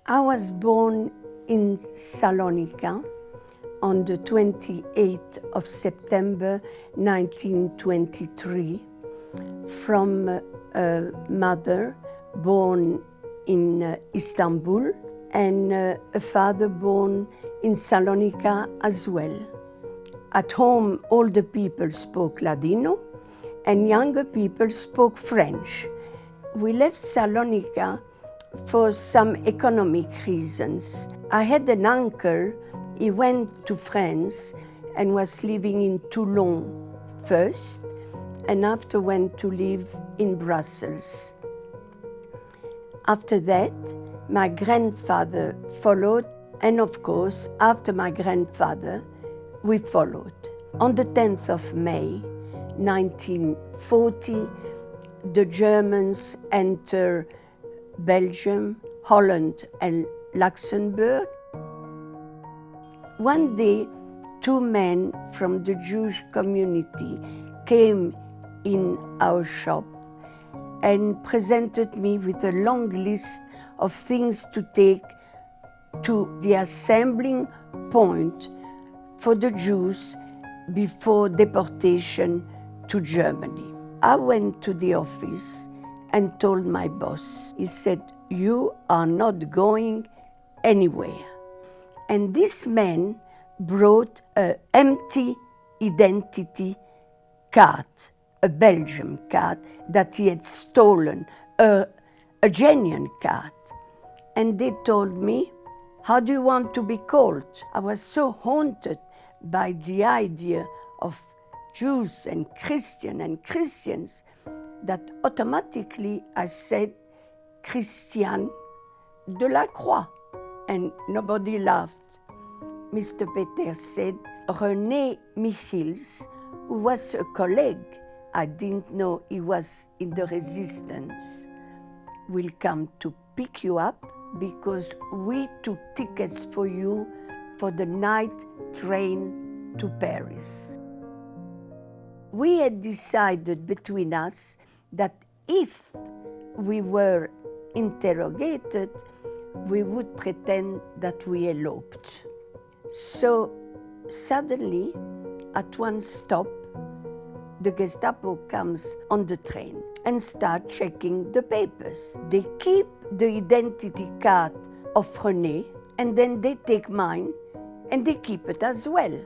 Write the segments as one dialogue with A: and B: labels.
A: I was born in Salonika on the 28th of September 1923 from a mother born in Istanbul and a father born in Salonika as well. At home, older people spoke Ladino and younger people spoke French. We left Salonika for some economic reasons. I had an uncle, he went to France and was living in Toulon first, and after went to live in Brussels. After that, my grandfather followed, and of course, after my grandfather, we followed. On the 10th of May, 1940, the Germans enter Belgium, Holland, and Luxembourg. One day, two men from the Jewish community came in our shop and presented me with a long list of things to take to the assembling point for the Jews before deportation to Germany. I went to the office and told my boss. He said, "You are not going anywhere." And this man brought an empty identity card, a Belgian card that he had stolen, a genuine card. And they told me, "How do you want to be called?" I was so haunted by the idea of Jews and Christians that automatically I said, "Christiane de la Croix," and nobody laughed. Mr. Peter said, "René Michiels, who was a colleague, I didn't know he was in the resistance, will come to pick you up because we took tickets for you for the night train to Paris." We had decided between us that if we were interrogated, we would pretend that we eloped. So suddenly, at one stop, the Gestapo comes on the train and start checking the papers. They keep the identity card of René, and then they take mine and they keep it as well.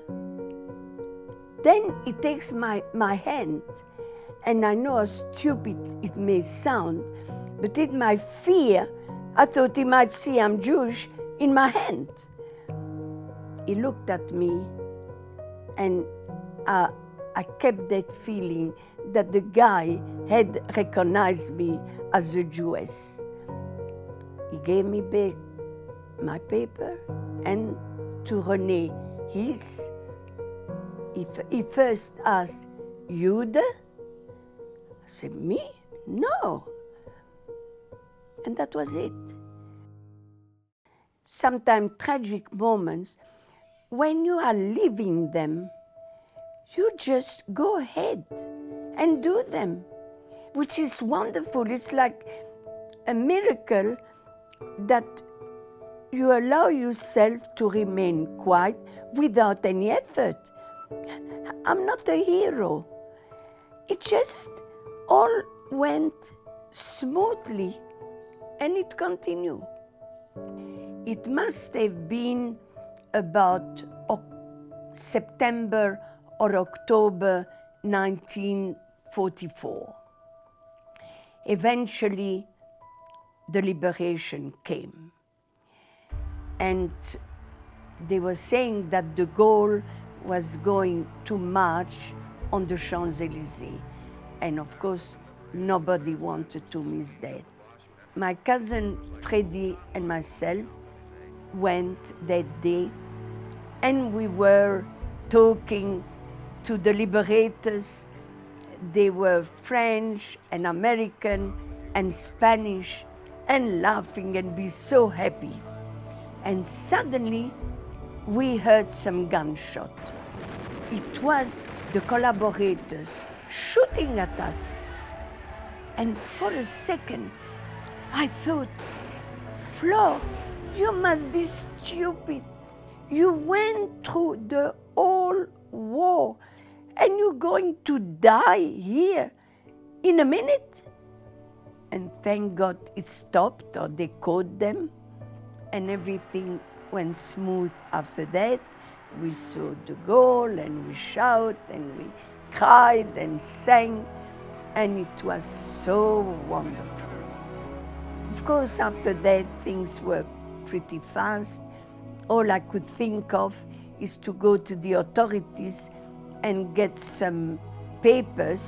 A: Then he takes my hand, and I know how stupid it may sound, but in my fear, I thought he might see I'm Jewish in my hand. He looked at me, and I kept that feeling that the guy had recognized me as a Jewess. He gave me back my paper, and to René his. He first asked, "Jude?" I said, "Me? No." And that was it. Sometimes tragic moments, when you are living them, you just go ahead and do them, which is wonderful. It's like a miracle that you allow yourself to remain quiet without any effort. I'm not a hero. It just all went smoothly, and it continued. It must have been about September or October 1944. Eventually, the liberation came. And they were saying that de Gaulle was going to march on the Champs-Élysées. And of course, nobody wanted to miss that. My cousin Freddie and myself went that day, and we were talking to the liberators. They were French and American and Spanish, and laughing and be so happy. And suddenly, we heard some gunshot. It was the collaborators shooting at us. And for a second, I thought, "Flore, You must be stupid. You went through the whole war and you're going to die here in a minute. And thank God it stopped, or they caught them, and everything went smooth after that. We saw the goal and we shouted and we cried and sang, and it was so wonderful. Of course, after that, things were pretty fast. All I could think of is to go to the authorities and get some papers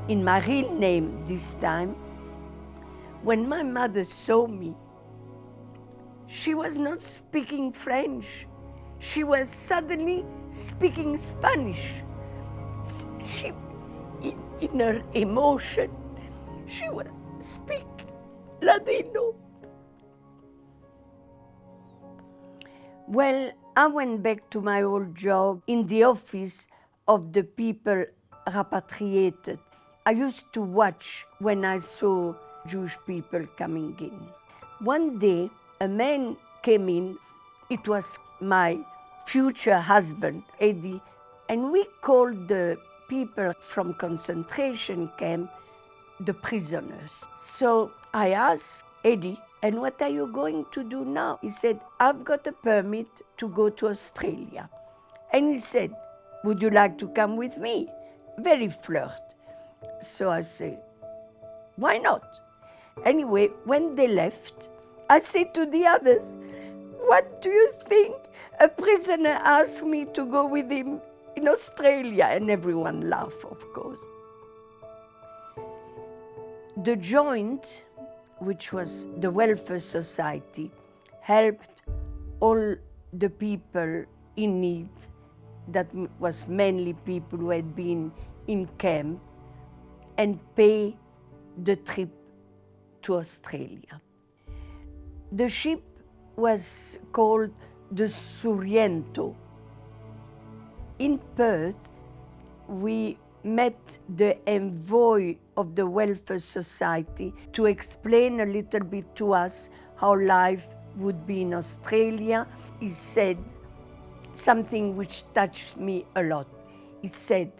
A: in my real name this time. When my mother saw me, she was not speaking French. She was suddenly speaking Spanish. She, in her emotion, she would speak Ladino. Well, I went back to my old job in the office of the people repatriated. I used to watch when I saw Jewish people coming in. One day, a man came in. It was my future husband, Eddie, and we called the people from concentration camp the prisoners. So I asked Eddie, and what are you going to do now? He said, I've got a permit to go to Australia. And he said, would you like to come with me? Very flirt. So I said, why not? Anyway, when they left, I said to the others, what do you think? A prisoner asked me to go with him in Australia, and everyone laughed, of course. The Joint, which was the welfare society, helped all the people in need. That was mainly people who had been in camp, and pay the trip to Australia. The ship was called the Suriento. In Perth, we met the envoy of the welfare society to explain a little bit to us how life would be in Australia. He said something which touched me a lot. He said,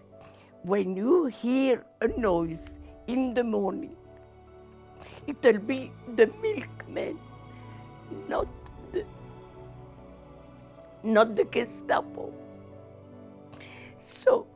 A: when you hear a noise in the morning, it'll be the milkman, not the Gestapo. So